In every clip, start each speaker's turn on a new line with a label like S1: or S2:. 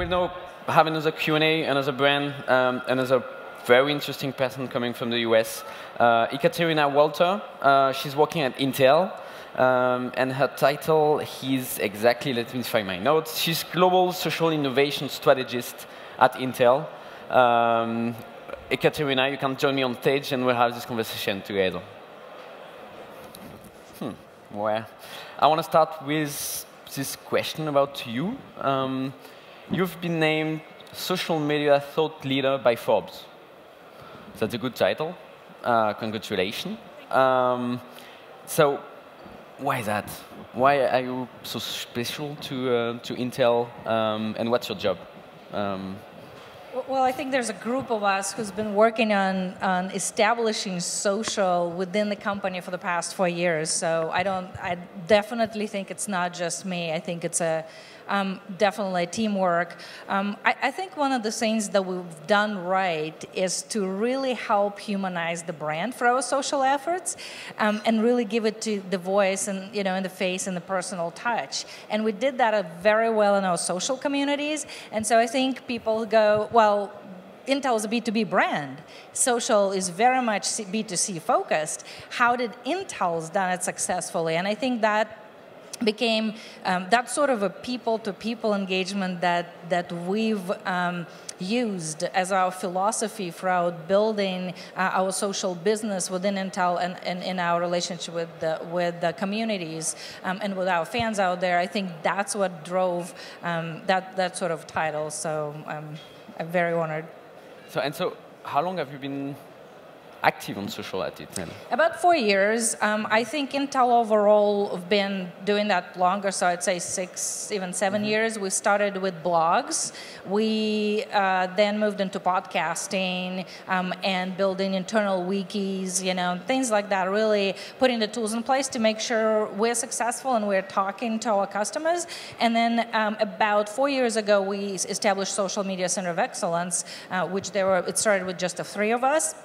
S1: will now have another Q&A, another brand, another very interesting person coming from the US. Ekaterina Walter, she's working at Intel, and her title is exactly, let me find my notes, she's Global Social Innovation Strategist at Intel. Ekaterina, you can join me on stage and we'll have this conversation together. Well, I want to start with this question about you. You've been named Social Media Thought Leader by Forbes. That's a good title. Congratulations. So, why that? Why are you so special to Intel, and what's your job?
S2: Well, I think there's a group of us who's been working on establishing social within the company for the past 4 years. So I definitely think it's not just me. I think it's definitely teamwork. I think one of the things that we've done right is to really help humanize the brand for our social efforts, and really give it to the voice and in the face and the personal touch. And we did that very well in our social communities. And so I think people go, well, Intel is a B2B brand. Social is very much B2C focused. How did Intel's done it successfully? And I think that became that sort of a people-to-people engagement that we've used as our philosophy throughout building our social business within Intel and in our relationship with the communities and with our fans out there. I think that's what drove that sort of title. So I'm very honored.
S1: So how long have you been active on social at Intel?
S2: About 4 years. I think Intel overall have been doing that longer, so I'd say 6, even 7 years. We started with blogs. We then moved into podcasting and building internal wikis, things like that, really putting the tools in place to make sure we're successful and we're talking to our customers. And then about 4 years ago, we established Social Media Center of Excellence, which it started with just the 3 of us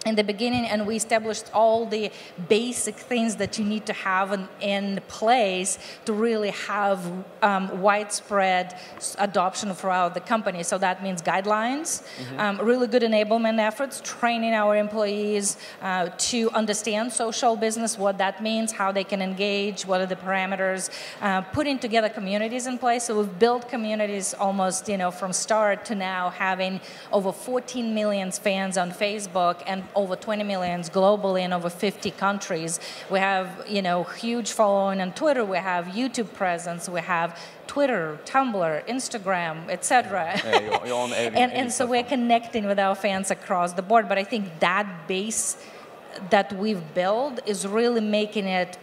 S2: in the beginning, and we established all the basic things that you need to have in place to really have widespread adoption throughout the company. So that means guidelines, really good enablement efforts, training our employees to understand social business, what that means, how they can engage, what are the parameters, putting together communities in place. So we've built communities almost, from start to now, having over 14 million fans on Facebook and over 20 million globally in over 50 countries. We have, huge following on Twitter. We have YouTube presence. We have Twitter, Tumblr, Instagram, etc.
S1: Yeah, you're on
S2: and so we're connecting with our fans across the board. But I think that base that we've built is really making it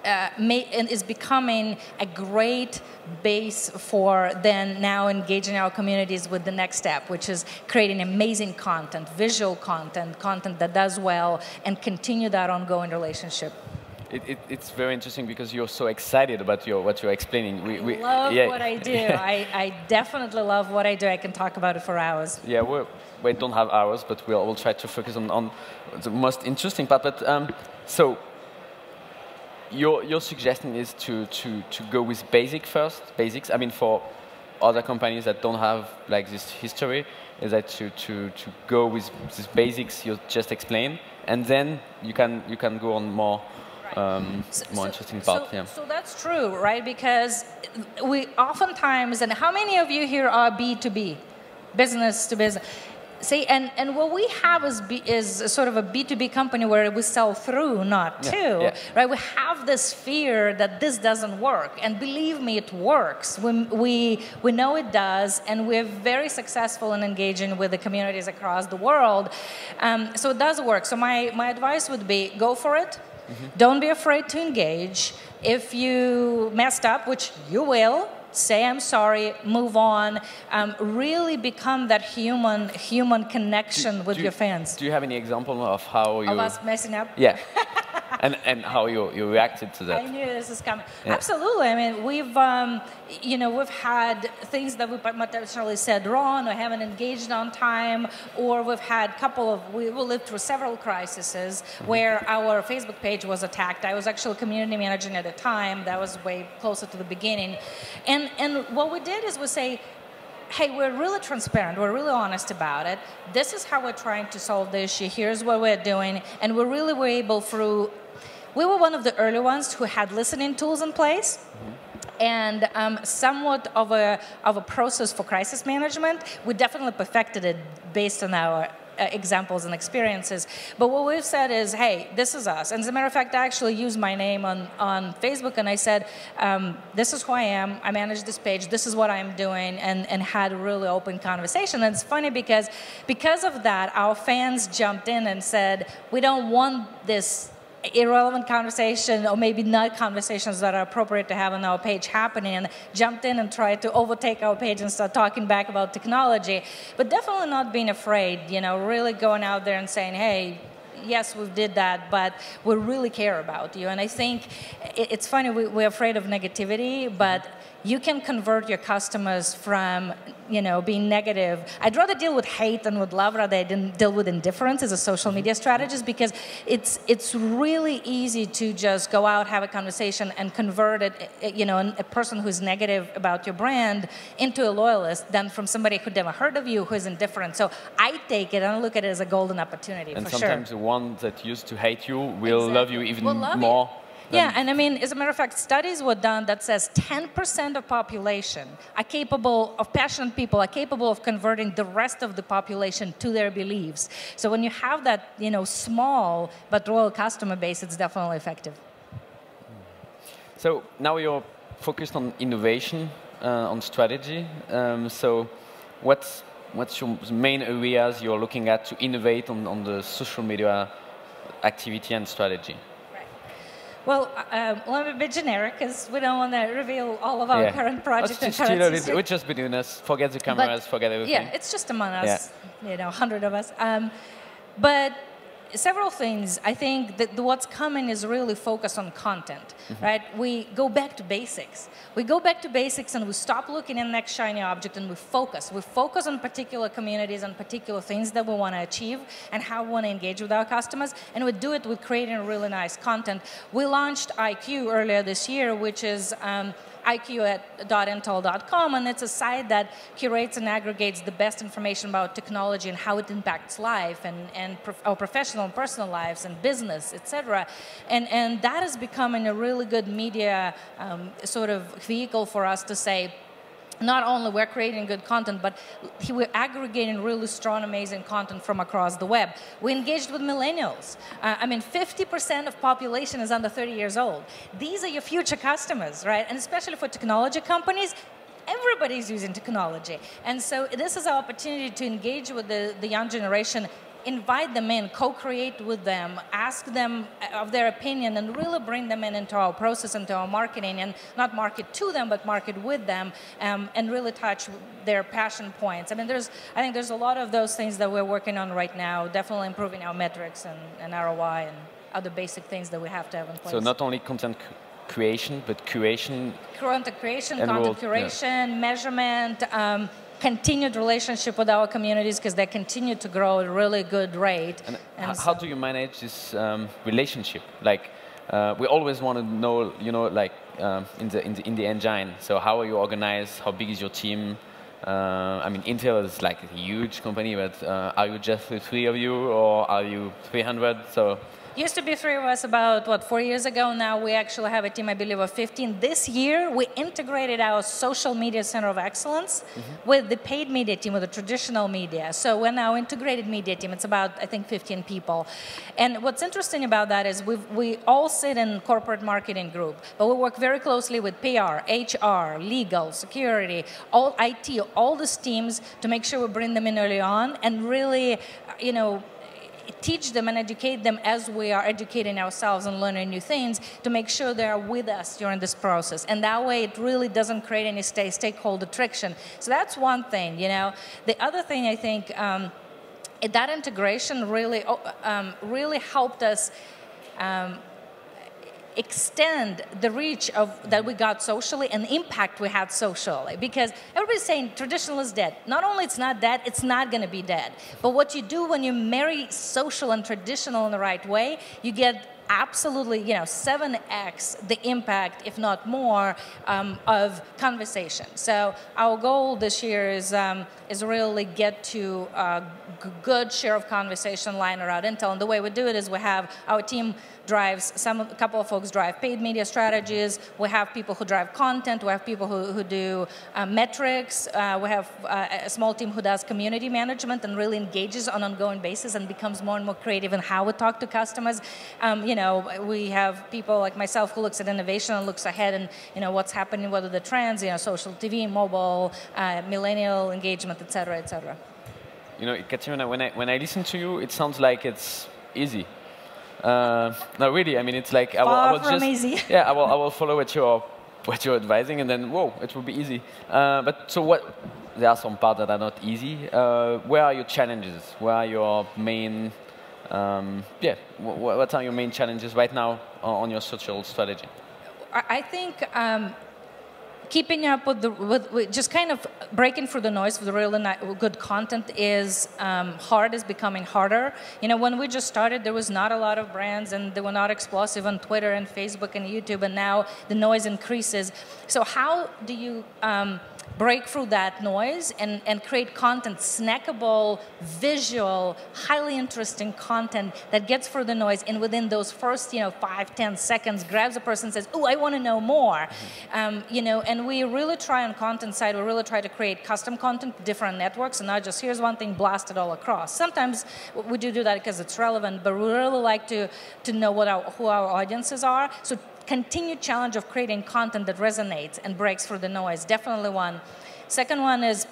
S2: and is becoming a great base for then now engaging our communities with the next step, which is creating amazing content, visual content that does well, and continue that ongoing relationship.
S1: It's very interesting because you're so excited about what you're explaining.
S2: I love what I do. I definitely love what I do. I can talk about it for hours.
S1: Yeah, we don't have hours, but we'll try to focus on the most interesting part. But so. Your suggestion is to go with basics. I mean, for other companies that don't have like this history, is that to go with these basics you just explained, and then you can go on more more interesting part.
S2: So that's true, right? Because we oftentimes, and how many of you here are B2B, business to business? See, and what we have is sort of a B2B company where we sell through, not to, right? We have this fear that this doesn't work, and believe me, it works. We know it does, and we're very successful in engaging with the communities across the world. So it does work. So my advice would be, go for it. Don't be afraid to engage. If you messed up, which you will, say I'm sorry, move on, really become that human connection with your fans.
S1: Do you have any example of how you...
S2: Of us messing up?
S1: Yeah. and how you reacted to that.
S2: I knew this was coming. Yeah. Absolutely. I mean, we've had things that we potentially said wrong or haven't engaged on time, or we've had we lived through several crises where our Facebook page was attacked. I was actually community managing at the time. That was way closer to the beginning. And what we did is we say, hey, we're really transparent, we're really honest about it. This is how we're trying to solve the issue. Here's what we're doing. And we really were able we were one of the early ones who had listening tools in place. And somewhat of a process for crisis management. We definitely perfected it based on our examples and experiences. But what we've said is, hey, this is us. And as a matter of fact, I actually used my name on Facebook, and I said, this is who I am. I manage this page. This is what I'm doing, and had a really open conversation. And it's funny because of that, our fans jumped in and said, we don't want this irrelevant conversation, or maybe not conversations that are appropriate to have on our page happening, and jumped in and tried to overtake our page and start talking back about technology. But definitely not being afraid, really going out there and saying, hey, yes, we did that, but we really care about you. And I think it's funny, we're afraid of negativity, but you can convert your customers from, being negative. I'd rather deal with hate than with love rather than deal with indifference as a social media strategist, because it's really easy to just go out, have a conversation, and convert it, a person who's negative about your brand into a loyalist than from somebody who never heard of you, who is indifferent. So I take it and I look at it as a golden opportunity,
S1: and
S2: for sure.
S1: And sometimes the one that used to hate you will love you even more.
S2: Yeah, and I mean, as a matter of fact, studies were done that says 10% of population are capable of, passionate people are capable of converting the rest of the population to their beliefs. So when you have that, small but loyal customer base, it's definitely effective.
S1: So now you're focused on innovation, on strategy. So what's your main areas you're looking at to innovate on the social media activity and strategy?
S2: Well, let me be generic, because we don't want to reveal all of our current projects and current
S1: we're just between us. Forget the cameras, forget everything.
S2: Yeah, it's just among us, 100 of us. But several things. I think that what's coming is really focused on content, right? We go back to basics. We go back to basics and we stop looking at the next shiny object, and we focus. We focus on particular communities and particular things that we want to achieve and how we want to engage with our customers. And we do it with creating really nice content. We launched IQ earlier this year, which is iq@intel.com, and it's a site that curates and aggregates the best information about technology and how it impacts life and our professional and personal lives and business, etc. And that is becoming a really good media sort of vehicle for us to say, not only we're creating good content, but we're aggregating really strong, amazing content from across the web. We engaged with millennials. 50% of population is under 30 years old. These are your future customers, right? And especially for technology companies, everybody's using technology. And so this is our opportunity to engage with the young generation, invite them in, co-create with them, ask them of their opinion, and really bring them into our process, into our marketing, and not market to them, but market with them, and really touch their passion points. I think there's a lot of those things that we're working on right now, definitely improving our metrics and ROI and other basic things that we have to have in place.
S1: So not only content creation, but curation.
S2: Content creation, content curation, measurement, continued relationship with our communities, because they continue to grow at a really good rate.
S1: And how do you manage this relationship? Like, we always want to know, in the engine. So how are you organized? How big is your team? Intel is like a huge company, but are you just the three of you, or are you 300? So.
S2: Used to be three of us about, 4 years ago. Now we actually have a team, I believe, of 15. This year, we integrated our social media center of excellence with the paid media team, with the traditional media. So we're now integrated media team. It's about, I think, 15 people. And what's interesting about that is we all sit in corporate marketing group, but we work very closely with PR, HR, legal, security, all IT, all these teams, to make sure we bring them in early on and really, teach them and educate them as we are educating ourselves and learning new things, to make sure they are with us during this process. And that way it really doesn't create any stakeholder friction. So that's one thing, The other thing, I think, that integration really helped us extend the reach of that we got socially and the impact we had socially, because everybody's saying traditional is dead. Not only it's not dead, it's not going to be dead. But what you do when you marry social and traditional in the right way, you get absolutely, 7x the impact, if not more, of conversation. So our goal this year is really get to a good share of conversation lying around Intel. And the way we do it is we have our team drives, a couple of folks drive paid media strategies. We have people who drive content. We have people who do metrics. We have a small team who does community management and really engages on an ongoing basis and becomes more and more creative in how we talk to customers. We have people like myself who looks at innovation and looks ahead and what's happening, what are the trends, social TV, mobile, millennial engagement, et cetera, et cetera.
S1: Ekaterina, when I listen to you, it sounds like it's easy. No, really. I mean, it's like I will just
S2: easy.
S1: Yeah, I will follow what you're advising, and then whoa, it will be easy. But so what? There are some parts that are not easy. Where are your challenges? Where are your main? What are your main challenges right now on your social strategy?
S2: I think keeping up with just kind of breaking through the noise with really good content is hard, is becoming harder. When we just started, there was not a lot of brands, and they were not explosive on Twitter and Facebook and YouTube, and now the noise increases. So how do you break through that noise and create content, snackable, visual, highly interesting content that gets through the noise, and within those first 5-10 seconds grabs a person and says, oh, I want to know more. And we really try on content side, we really try to create custom content, different networks, and not just here's one thing blasted all across. Sometimes we do that because it's relevant, but we really like to know who our audiences are. So continued challenge of creating content that resonates and breaks through the noise, definitely one. Second one is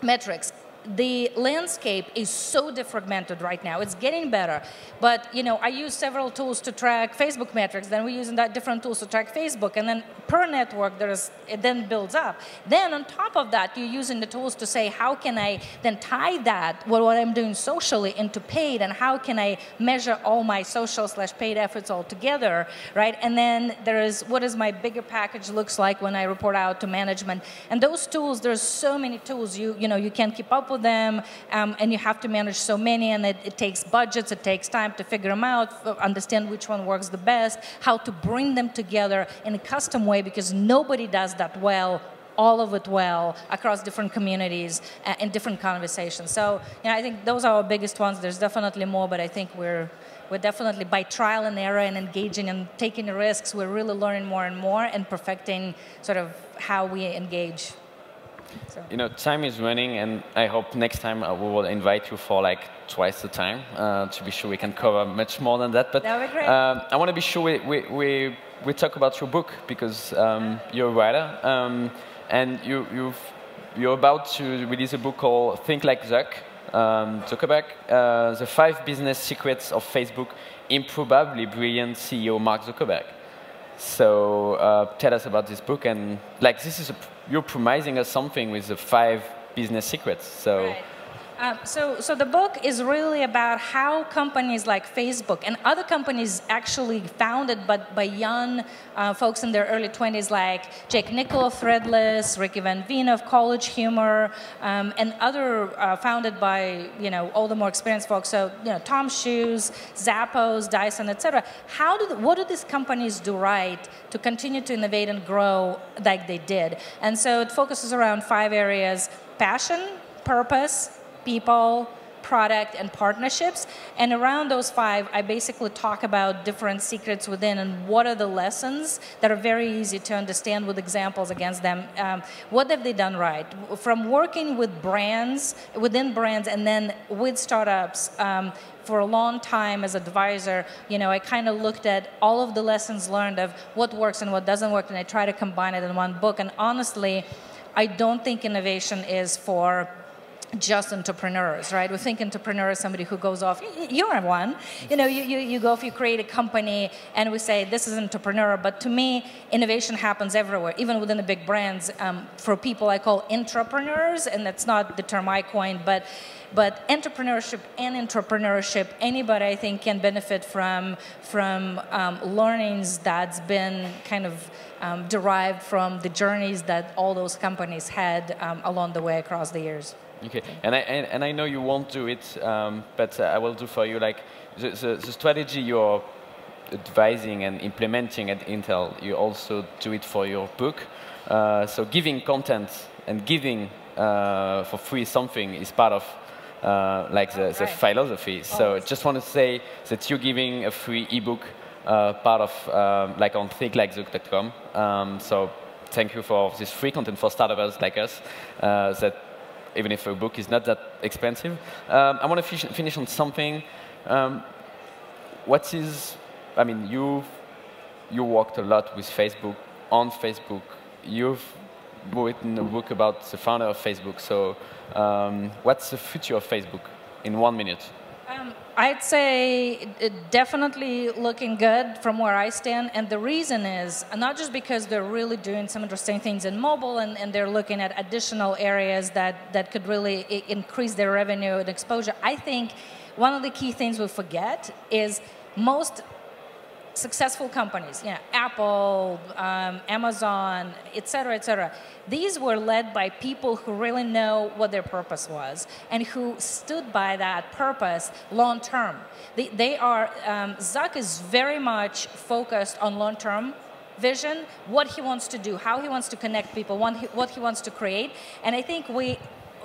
S2: metrics. The landscape is so defragmented right now. It's getting better. But, I use several tools to track Facebook metrics. Then we're using different tools to track Facebook. And then per network, it then builds up. Then on top of that, you're using the tools to say, how can I then tie that, what I'm doing socially, into paid? And how can I measure all my social/paid efforts all together, right? And then there is, what does my bigger package looks like when I report out to management? And those tools, there's so many tools. You can't keep up with them, and you have to manage so many, and it takes budgets, it takes time to figure them out, understand which one works the best, how to bring them together in a custom way, because nobody does that well, all of it well, across different communities and different conversations. So I think those are our biggest ones. There's definitely more, but I think we're definitely, by trial and error and engaging and taking risks, we're really learning more and more and perfecting sort of how we engage. So.
S1: Time is running, and I hope next time we will invite you for like twice the time to be sure we can cover much more than that. But
S2: that would be great.
S1: I want to be sure we talk about your book, because you're a writer, and you're about to release a book called Think Like Zuckerberg, The 5 Business Secrets of Facebook, Improbably Brilliant CEO Mark Zuckerberg. So tell us about this book, and you're promising us something with the 5 business secrets. So.
S2: Right. So the book is really about how companies like Facebook and other companies actually founded by young folks in their early 20s, like Jake Nickel of Threadless, Ricky Van Veen of College Humor, and other founded by all the more experienced folks. So Tom Shoes, Zappos, Dyson, etc. What do these companies do right to continue to innovate and grow like they did? And so it focuses around 5 areas: passion, purpose, people, product, and partnerships. And around those 5, I basically talk about different secrets within and what are the lessons that are very easy to understand with examples against them. What have they done right? From working with brands, within brands, and then with startups, for a long time as advisor, I kind of looked at all of the lessons learned of what works and what doesn't work, and I try to combine it in one book. And honestly, I don't think innovation is for just entrepreneurs, right? We think entrepreneur is somebody who goes off. You're one. You know, you go off, you create a company, and we say this is an entrepreneur. But to me, innovation happens everywhere, even within the big brands. For people, I call intrapreneurs, and that's not the term I coined, but entrepreneurship and intrapreneurship, anybody I think can benefit from learnings that's been kind of derived from the journeys that all those companies had along the way across the years.
S1: Okay, and I know you won't do it, but I will do for you. Like the strategy you're advising and implementing at Intel, you also do it for your book. So giving content and giving for free something is part of like the philosophy. So just want to say that you're giving a free ebook part of like on thinklikezuck.com. So thank you for this free content for startups like us. That even if a book is not that expensive. I want to finish on something. What is, I mean, you worked a lot with Facebook, on Facebook. You've written a book about the founder of Facebook. So what's the future of Facebook in 1 minute?
S2: I'd say definitely looking good from where I stand, and the reason is not just because they're really doing some interesting things in mobile and they're looking at additional areas that could really increase their revenue and exposure. I think one of the key things we forget is most successful companies, Apple, Amazon, et cetera, these were led by people who really know what their purpose was and who stood by that purpose long term. Zuck is very much focused on long term vision, what he wants to do, how he wants to connect people, what he wants to create. And I think we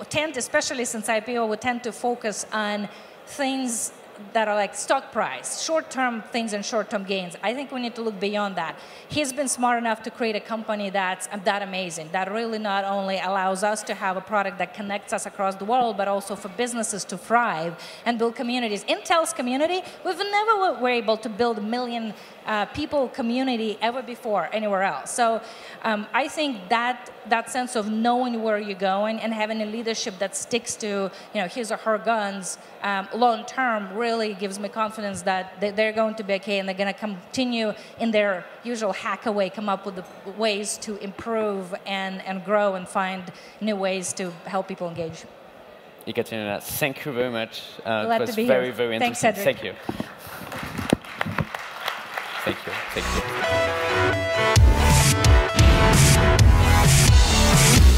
S2: tend, especially since IPO, we tend to focus on things that are like stock price, short-term things and short-term gains. I think we need to look beyond that. He's been smart enough to create a company that's that amazing, that really not only allows us to have a product that connects us across the world, but also for businesses to thrive and build communities. Intel's community, we've never were able to build 1 million people community ever before anywhere else. So I think that sense of knowing where you're going and having a leadership that sticks to his or her guns long term really gives me confidence that they're going to be okay and they're going to continue in their usual hack away, come up with the ways to improve and grow and find new ways to help people engage.
S1: Ekaterina, thank you very much.
S2: Glad
S1: it was
S2: to be
S1: very,
S2: here.
S1: very
S2: Thanks,
S1: interesting.
S2: Cedric.
S1: Thank you. Thank you. Thank you.